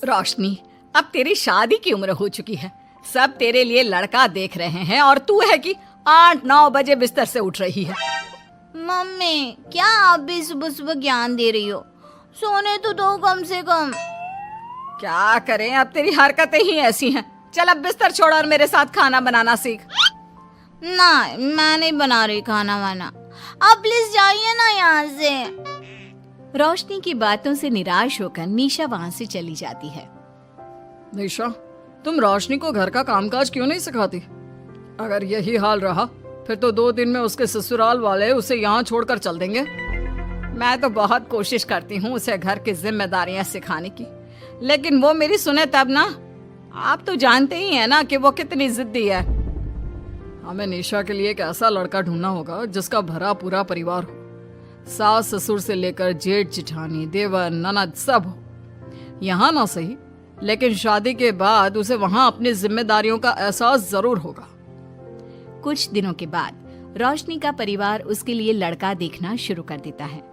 रोशनी, अब तेरी शादी की उम्र हो चुकी है। सब तेरे लिए लड़का देख रहे हैं और तू है कि 8-9 बजे बिस्तर से उठ रही है। मम्मी, क्या आप भी सुबह सुबह ज्ञान दे रही हो? सोने तो दो कम से कम। क्या करें, अब तेरी हरकतें ही ऐसी हैं। चल अब बिस्तर छोड़ और मेरे साथ खाना बनाना सीख। ना, मैं नहीं बना रही खाना वाना। आप प्लीज जाइए ना यहाँ से। रोशनी की बातों से निराश होकर निशा वहाँ से चली जाती है। निशा, तुम रोशनी को घर का कामकाज क्यों नहीं सिखाती? अगर यही हाल रहा फिर तो 2 दिन में उसके ससुराल वाले उसे यहाँ छोड़कर चल देंगे। मैं तो बहुत कोशिश करती हूँ उसे घर की जिम्मेदारियां सिखाने की, लेकिन वो मेरी सुने तब ना। आप तो जानते ही हैं ना कि वो कितनी जिद्दी है। हमें निशा के लिए एक ऐसा लड़का ढूंढना होगा जिसका भरा पूरा परिवार हो। सास ससुर से लेकर जेठ जेठानी देवर ननद सब हो। यहाँ ना सही, लेकिन शादी के बाद उसे वहाँ अपनी जिम्मेदारियों का एहसास जरूर होगा। कुछ दिनों के बाद रोशनी का परिवार उसके लिए लड़का देखना शुरू कर देता है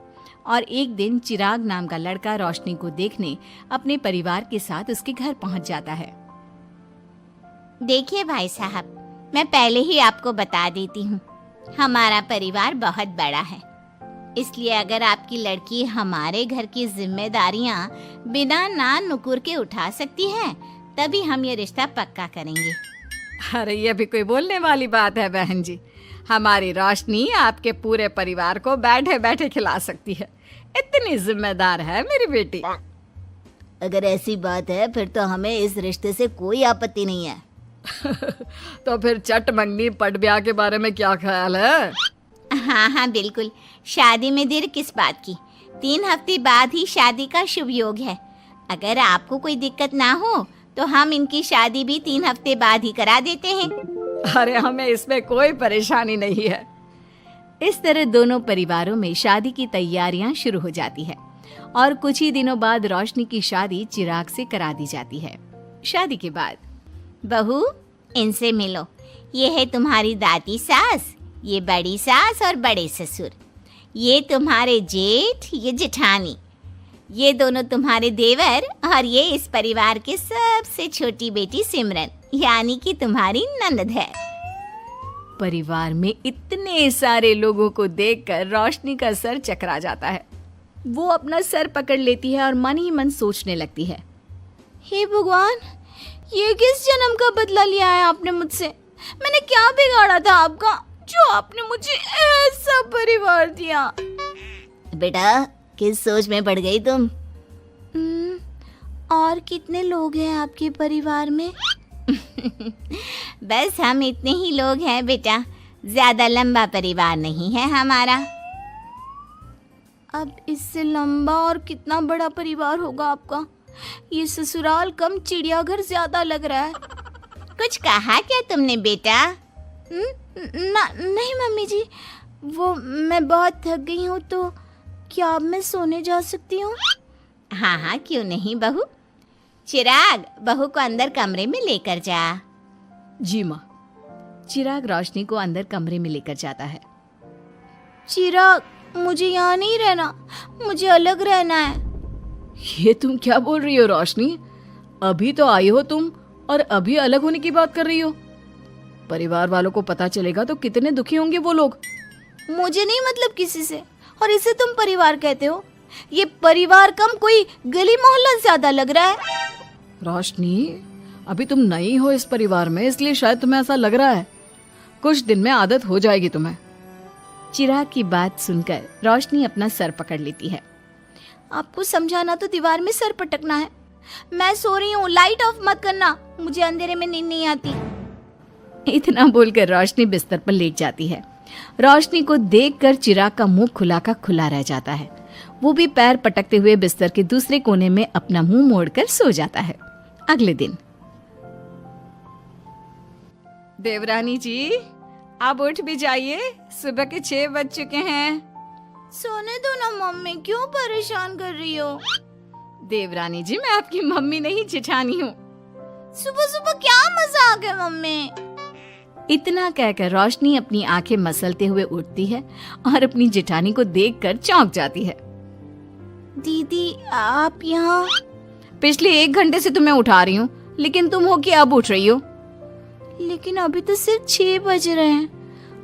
और एक दिन चिराग नाम का लड़का रोशनी को देखने अपने परिवार के साथ उसके घर पहुंच जाता है। देखिए भाई साहब, मैं पहले ही आपको बता देती हूँ, हमारा परिवार बहुत बड़ा है, इसलिए अगर आपकी लड़की हमारे घर की जिम्मेदारियाँ बिना ना नुकुर के उठा सकती है तभी हम ये रिश्ता पक्का करेंगे। अरे ये भी कोई बोलने वाली बात है बहन जी। हमारी रोशनी आपके पूरे परिवार को बैठे बैठे खिला सकती है। इतनी जिम्मेदार है मेरी बेटी। अगर ऐसी बात है फिर तो हमें इस रिश्ते से कोई आपत्ति नहीं है। तो फिर चट मंगनी पट ब्याह के बारे में क्या ख्याल है? हाँ हाँ बिल्कुल, शादी में देर किस बात की। 3 हफ्ते बाद ही शादी का शुभ योग है। अगर आपको कोई दिक्कत ना हो तो हम इनकी शादी भी 3 हफ्ते बाद ही करा देते हैं। अरे हमें इसमें कोई परेशानी नहीं है। इस तरह दोनों परिवारों में शादी की तैयारियां शुरू हो जाती है और कुछ ही दिनों बाद रोशनी की शादी चिराग से करा दी जाती है। शादी के बाद बहू, इनसे मिलो। ये है तुम्हारी दादी सास, ये बड़ी सास और बड़े ससुर, ये तुम्हारे जेठ, ये जेठानी, ये दोनों तुम्हारे देवर और ये इस परिवार की सबसे छोटी बेटी सिमरन, यानी कि तुम्हारी ननद है। परिवार में इतने सारे लोगों को देखकर रोशनी का सर चकरा जाता है। वो अपना सर पकड़ लेती है और मन ही मन सोचने लगती है, हे भगवान, ये किस जन्म का बदला लिया है आपने मुझसे? मैंने क्या बिगाड़ा था आपका जो आपने मुझे ऐसा परिवार दिया? बेटा, किस सोच में पड़ गई तुम? और कितने लोग हैं आपके परिवार में? बस हम इतने ही लोग हैं बेटा, ज्यादा लंबा परिवार नहीं है हमारा। अब इससे लंबा और कितना बड़ा परिवार होगा आपका? ये ससुराल कम चिड़ियाघर ज्यादा लग रहा है। कुछ कहा क्या तुमने बेटा? नहीं मम्मी जी, वो मैं बहुत थक गई हूँ, तो क्या अब मैं सोने जा सकती हूँ? हाँ हाँ, क्यों नहीं बहू। चिराग, बहू को अंदर कमरे में लेकर जा। जी माँ। चिराग रोशनी को अंदर कमरे में लेकर जाता है। चिराग, मुझे यहाँ नहीं रहना, मुझे अलग रहना है। ये तुम क्या बोल रही हो रोशनी? अभी तो आई हो तुम और अभी अलग होने की बात कर रही हो। परिवार वालों को पता चलेगा तो कितने दुखी होंगे वो लोग। मुझे नहीं मतलब किसी से, और इसे तुम परिवार कहते हो? ये परिवार कम कोई गली मोहल्ला ज्यादा लग रहा है। रोशनी, अभी तुम नई हो इस परिवार में, इसलिए शायद तुम्हें ऐसा लग रहा है। कुछ दिन में आदत हो जाएगी तुम्हें। चिराग की बात सुनकर रोशनी अपना सर पकड़ लेती है। आपको समझाना तो दीवार में सर पटकना है। मैं सो रही हूँ, लाइट ऑफ मत करना, मुझे अंधेरे में नींद नहीं आती। इतना बोलकर रोशनी बिस्तर पर लेट जाती है। रोशनी को देखकर चिराग का मुंह खुला का खुला रह जाता है। वो भी पैर पटकते हुए बिस्तर के दूसरे कोने में अपना मुंह मोड़कर सो जाता है। अगले दिन, देवरानी जी, आप उठ भी जाइए, सुबह के 6 बज चुके हैं। सोने दो ना मम्मी, क्यों परेशान कर रही हो? देवरानी जी, मैं आपकी मम्मी नहीं जेठानी हूँ। सुबह सुबह क्या मजाक है मम्मी? इतना कहकर रोशनी अपनी आंखें मसलते हुए उठती है और अपनी जेठानी को देखकर चौंक जाती है। दीदी, आप यहाँ? पिछले 1 घंटे से तुम्हें उठा रही हूँ, लेकिन तुम हो कि अब उठ रही हो। लेकिन अभी तो सिर्फ 6 बज रहे हैं,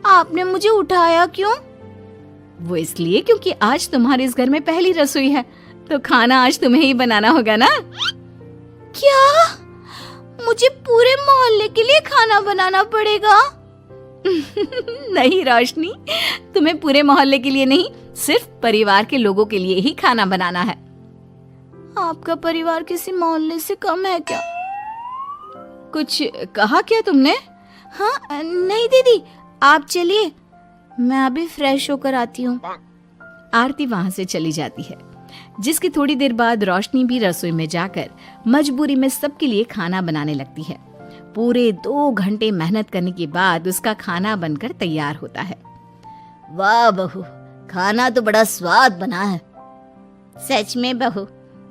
आपने मुझे उठाया क्यों? वो इसलिए क्योंकि आज तुम्हारे इस घर में पहली रसोई है, तो खाना आज तुम्हें ही बनाना होगा ना। क्या? मुझे पूरे मोहल्ले के लिए खाना बनाना पड़ेगा? नहीं रोशनी, तुम्हें पूरे मोहल्ले के लिए नहीं, सिर्फ परिवार के लोगों के लिए ही खाना बनाना है। आपका परिवार किसी मोहल्ले से कम है क्या? कुछ कहा क्या तुमने? हाँ नहीं दीदी, आप चलिए, मैं अभी फ्रेश होकर आती हूँ। आरती वहां से चली जाती है, जिसकी थोड़ी देर बाद रोशनी भी रसोई में जाकर मजबूरी में सबके लिए खाना बनाने लगती है। पूरे 2 घंटे मेहनत करने के बाद उसका खाना बनकर तैयार होता है। वाह बहू, खाना तो बड़ा स्वाद बना है। सच में बहू,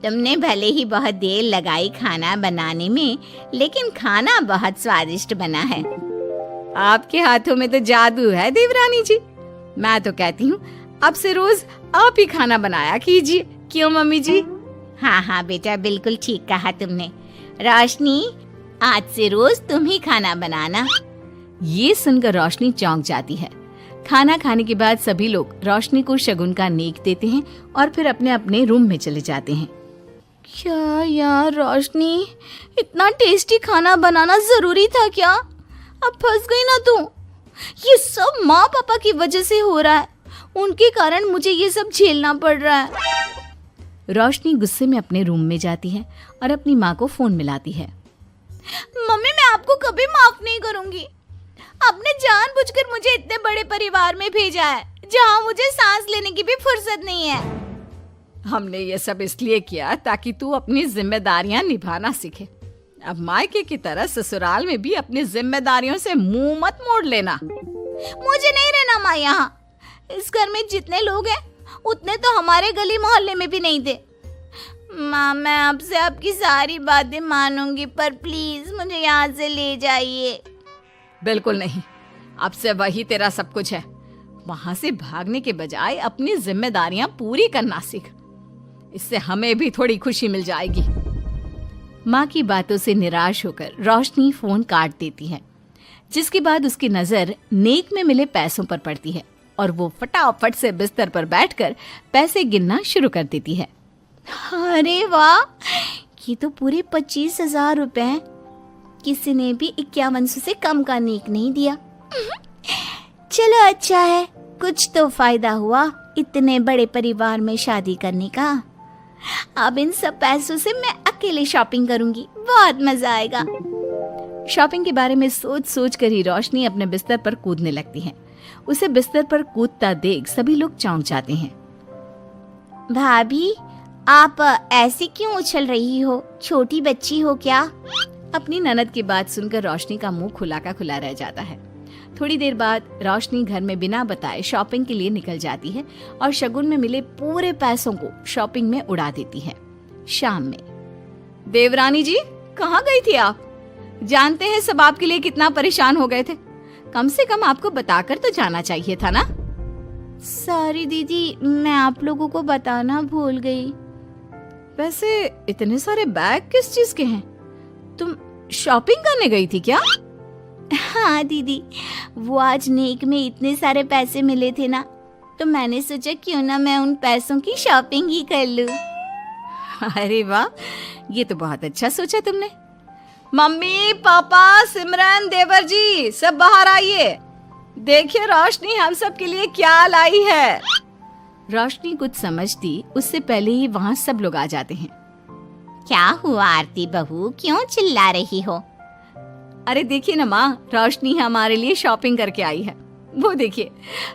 तुमने भले ही बहुत देर लगाई खाना बनाने में, लेकिन खाना बहुत स्वादिष्ट बना है। आपके हाथों में तो जादू है देवरानी जी। मैं तो कहती हूँ अब से रोज आप ही खाना बनाया कीजिए, क्यों मम्मी जी? हाँ हाँ बेटा, बिल्कुल ठीक कहा तुमने। रोशनी, आज से रोज तुम ही खाना बनाना। ये सुनकर रोशनी चौंक जाती है। खाना खाने के बाद सभी लोग रोशनी को शगुन का नेक देते हैं और फिर अपने अपने रूम में चले जाते हैं। क्या यार रोशनी, इतना टेस्टी खाना बनाना जरूरी था क्या? अब फंस गई ना तू। ये सब माँ पापा की वजह से हो रहा है, उनके कारण मुझे ये सब झेलना पड़ रहा है। रोशनी गुस्से में अपने रूम में जाती है और अपनी माँ को फोन मिलाती है। मम्मी, मैं आपको कभी माफ नहीं करूंगी। आपने जानबूझकर मुझे इतने बड़े परिवार में भेजा है, जहाँ मुझे सांस लेने की भी फुर्सत नहीं है। हमने ये सब इसलिए किया ताकि तू अपनी जिम्मेदारियां निभाना सीखे। अब मायके की तरह ससुराल में भी अपनी जिम्मेदारियों से मुंह मत मोड़ लेना। मुझे नहीं रहना माँ यहाँ। इस घर में जितने लोग हैं उतने तो हमारे गली मोहल्ले में भी नहीं थे। माँ, मैं आपसे आपकी सारी बातें मानूंगी, पर प्लीज मुझे यहाँ से ले जाइए। बिल्कुल नहीं, अब से वही तेरा सब कुछ है। वहां से भागने के बजाय अपनी जिम्मेदारियां पूरी करना सीख, इससे हमें भी थोड़ी खुशी मिल जाएगी। माँ की बातों से निराश होकर रोशनी फोन काट देती है, जिसके बाद उसकी नजर नेक में मिले पैसों पर पड़ती है और वो फटाफट से बिस्तर पर बैठकर पैसे गिनना शुरू कर देती है। अरे वाह, ये तो पूरे 25,000 रुपए हैं। किसी ने भी 5100 से कम का नेक नहीं दिया। चलो अच्छा है, कुछ तो फायदा हुआ इतने बड़े परिवार में शादी करने का। अब इन सब पैसों से मैं अकेले शॉपिंग करूंगी, बहुत मजा आएगा। शॉपिंग के बारे में सोच सोच कर ही रोशनी अपने बिस्तर पर कूदने लगती है। उसे बिस्तर पर कूदता देख सभी लोग चौंक जाते हैं। भाभी, आप ऐसे क्यों उछल रही हो? छोटी बच्ची हो क्या? अपनी ननद की बात सुनकर रोशनी का मुंह खुला का खुला रह जाता है। थोड़ी देर बाद रोशनी घर में बिना बताए शॉपिंग के लिए निकल जाती है और शगुन में मिले पूरे पैसों को शॉपिंग में उड़ा देती है। शाम में, देवरानी जी कहाँ गई थी आप? जानते हैं सब आपके लिए कितना परेशान हो गए थे, कम से कम आपको बताकर तो जाना चाहिए था ना। सॉरी दीदी, मैं आप लोगों को बताना भूल गई। वैसे इतने सारे बैग किस चीज के हैं? तुम शॉपिंग करने गई थी क्या? हाँ दीदी, वो आज नेक में इतने सारे पैसे मिले थे ना, तो मैंने सोचा क्यों ना मैं उन पैसों की शॉपिंग ही कर लूं। अरे वाह, ये तो बहुत अच्छा सोचा तुमने। मम्मी, पापा, सिमरन, देवर जी, सब बाहर आइए। देखिए रोशनी हम सब के लिए क्या लाई है। रोशनी कुछ समझती उससे पहले ही वहाँ सब लोग आ जाते हैं। क्या हुआ आरती बहू, क्यों चिल्ला रही हो? अरे देखिए ना माँ, रोशनी हमारे लिए शॉपिंग करके आई है। वो देखिए,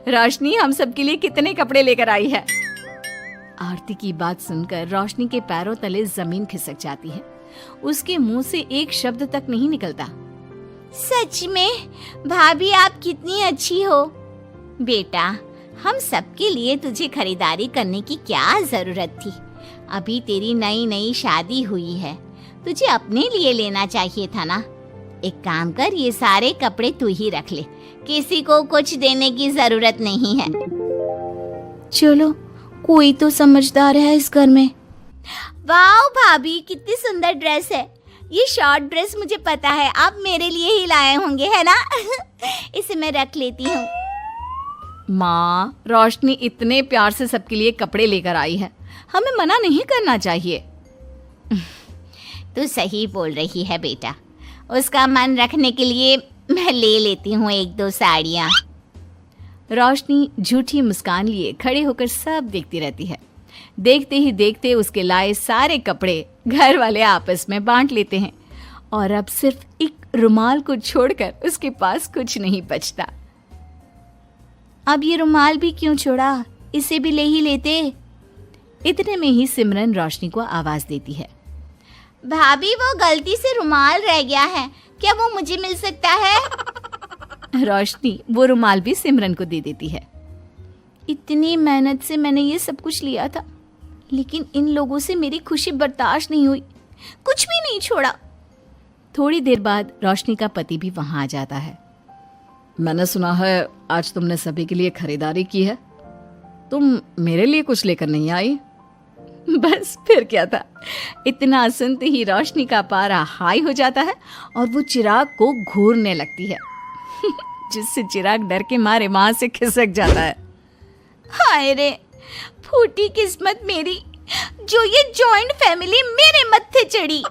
रोशनी हम सब के लिए कितने कपड़े लेकर आई है। आरती की बात सुनकर रोशनी के पैरों तले जमीन खिसक जाती है। उसके मुंह से एक शब्द तक नहीं निकलता। सच में भाभी, आप कितनी अच्छी हो। बेटा, हम सबके लिए तुझे खरीदारी करने की क्या जरूरत थी? अभी तेरी नई नई शादी हुई है, तुझे अपने लिए लेना चाहिए था ना। एक काम कर, ये सारे कपड़े तू ही रख ले, किसी को कुछ देने की जरूरत नहीं है। चलो, कोई तो समझदार है इस घर में। वाओ भाभी, कितनी सुंदर ड्रेस है। ये शॉर्ट ड्रेस मुझे पता है आप मेरे लिए ही लाए होंगे, है ना? इसे मैं रख लेती हूँ। माँ, रोशनी इतने प्यार से सबके लिए कपड़े लेकर आई है, हमें मना नहीं करना चाहिए। तू सही बोल रही है बेटा, उसका मन रखने के लिए मैं ले लेती हूँ 1-2 साड़ियाँ। रोशनी झूठी मुस्कान लिए खड़े होकर सब देखती रहती है। देखते ही देखते उसके लाए सारे कपड़े घर वाले आपस में बांट लेते हैं और अब सिर्फ एक रुमाल को छोड़कर उसके पास कुछ नहीं बचता। अब ये रुमाल भी क्यों छोड़ा, इसे भी ले ही लेते। इतने में ही सिमरन रोशनी को आवाज देती है। भाभी, वो गलती से रुमाल रह गया है, क्या वो मुझे मिल सकता है? रोशनी वो रुमाल भी सिमरन को दे देती है। इतनी मेहनत से मैंने ये सब कुछ लिया था, लेकिन इन लोगों से मेरी खुशी बर्दाश्त नहीं हुई, कुछ भी नहीं छोड़ा। थोड़ी देर बाद रोशनी का पति भी वहां आ जाता है। मैंने सुना है आज तुमने सभी के लिए खरीदारी की है। तुम मेरे लिए कुछ लेकर नहीं आई? बस फिर क्या था, इतना सुनते ही रोशनी का पारा हाई हो जाता है और वो चिराग को घूरने लगती है, जिससे चिराग डर के मारे वहां से खिसक जाता है। हाय रे, फूटी किस्मत मेरी, जो ये जॉइंट फैमिली मेरे मत्थे चढ़ी।